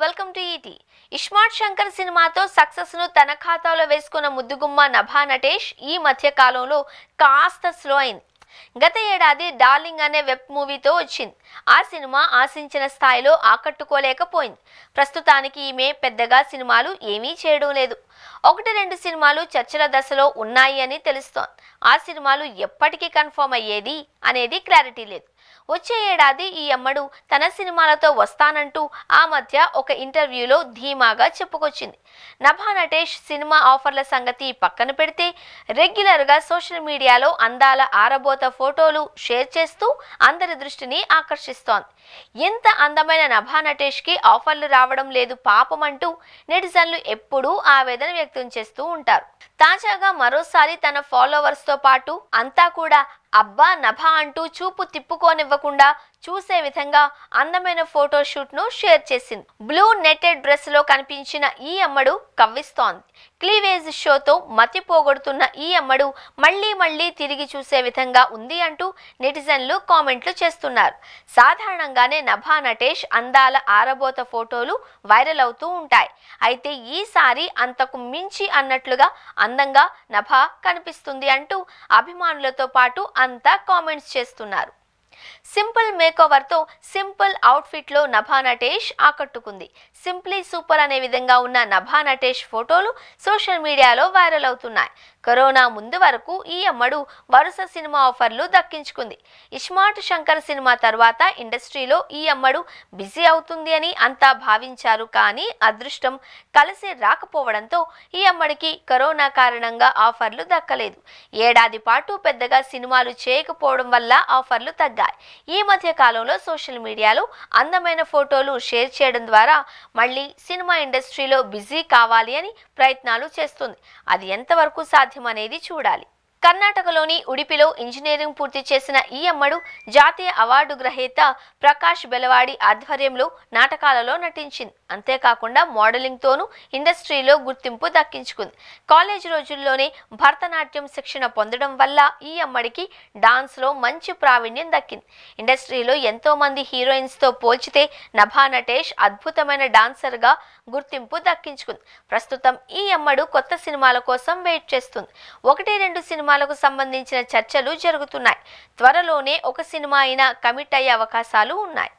Welcome to ET. ISmart Shankar సినిమాతో success ను తన ఖాతాలో వేసుకున్న ముద్దుగుమ్మ నభా నటేష్ ఈ మధ్య కాలంలో కాస్త స్లో అయింది. గత ఏడాది డార్లింగ్ అనే వెబ్ మూవీతో వచ్చింది. ఆ సినిమా ఆశించిన స్థాయిలో ఆకట్టుకోలేకపోయింది. ప్రస్తుతానికి ఈమె పెద్దగా సినిమాలు ఏమీ చేయడం లేదు. 1-2 సినిమాలు చర్చల దశలో ఉన్నాయి అని తెలుస్తోంది. ఆ సినిమాలు ఎప్పటికీ కన్ఫర్మ్ అయ్యేది అనేది క్లారిటీ లేదు. వచ్చే ఏడాది ఈ అమ్మడు తన సినిమాలతో వస్తానంటూ ఆ మధ్య ఒక ఇంటర్వ్యూలో ధీమాగా చెప్పుకొచ్చింది. నభా నటేష్ సినిమా ఆఫర్ల సంగతి పక్కన పెడితే రెగ్యులర్గా సోషల్ మీడియాలో అందాల ఆరబోత ఫోటోలు షేర్ చేస్తూ అందరి దృష్టిని ఆకర్షిస్తోంది. ఎంత అందమైన నభా నటేష్కి ఆఫర్లు రావడం లేదు పాపం అంటూ నెటిజన్లు ఎప్పుడూ ఆవేదన వ్యక్తం చేస్తూ ఉంటారు. తాజాగా మరోసారి తన ఫాలోవర్స్తో పాటు అంతా కూడా అబ్బా నభా అంటూ చూపు తిప్పుకోనివ్వకుండా చూసే విధంగా అందమైన ఫోటో షూట్ ను షేర్ చేసింది. బ్లూ నెట్టెడ్ డ్రెస్ లో కనిపించిన ఈ అమ్మడు కవ్విస్తోంది. క్లీవేజ్ షోతో మతి పోగొడుతున్న ఈ అమ్మడు మళ్ళీ తిరిగి చూసే విధంగా ఉంది అంటూ నెటిజన్లు కామెంట్లు చేస్తున్నారు. సాధారణంగానే నభా నటేష్ అందాల ఆరబోత ఫోటోలు వైరల్ అవుతూ ఉంటాయి. అయితే ఈసారి అంతకు మించి అన్నట్లుగా అందంగా నభా కనిపిస్తుంది అంటూ అభిమానులతో పాటు అంతా కామెంట్స్ చేస్తున్నారు. సింపుల్ మేకోవర్ తో సింపుల్ అవుట్ఫిట్ లో నభా నటేష్ ఆకట్టుకుంది. సింప్లీ సూపర్ అనే విధంగా ఉన్న నభా నటేష్ ఫోటోలు సోషల్ మీడియాలో వైరల్ అవుతున్నాయి. కరోనా ముందు వరకు ఈ అమ్మడు వరుస సినిమా ఆఫర్లు దక్కించుకుంది. ఇస్మార్ట్ శంకర్ సినిమా తర్వాత ఇండస్ట్రీలో ఈ అమ్మడు బిజీ అవుతుంది అని అంతా భావించారు. కానీ అదృష్టం కలిసి రాకపోవడంతో ఈ అమ్మడికి కరోనా కారణంగా ఆఫర్లు దక్కలేదు. ఏడాది పాటు పెద్దగా సినిమాలు చేయకపోవడం వల్ల ఆఫర్లు తగ్గాయి. ఈ మధ్య కాలంలో సోషల్ మీడియాలో అందమైన ఫోటోలు షేర్ చేయడం ద్వారా మళ్ళీ సినిమా ఇండస్ట్రీలో బిజీ కావాలి అని ప్రయత్నాలు చేస్తుంది. అది ఎంతవరకు సాధ్యం అనేది చూడాలి. కర్ణాటకలోని ఉడిపిలో ఇంజనీరింగ్ పూర్తి చేసిన ఈ అమ్మడు జాతీయ అవార్డు గ్రహీత ప్రకాష్ బెలవాడి ఆధ్వర్యంలో నాటకాలలో నటించింది. అంతేకాకుండా మోడలింగ్ తోనూ ఇండస్ట్రీలో గుర్తింపు దక్కించుకుంది. కాలేజ్ రోజుల్లోనే భరతనాట్యం శిక్షణ పొందడం వల్ల ఈ అమ్మడికి డాన్స్ లో మంచి ప్రావీణ్యం దక్కింది. ఇండస్ట్రీలో ఎంతో మంది హీరోయిన్స్ తో పోల్చితే నభా నటేష్ అద్భుతమైన డాన్సర్ గా గుర్తింపు దక్కించుకుంది. ప్రస్తుతం ఈ అమ్మడు కొత్త సినిమాల కోసం వెయిట్ చేస్తుంది. 1-2 సినిమాలకు సంబంధించిన చర్చలు జరుగుతున్నాయి. త్వరలోనే ఒక సినిమా అయినా కమిట్ అయ్యే అవకాశాలు ఉన్నాయి.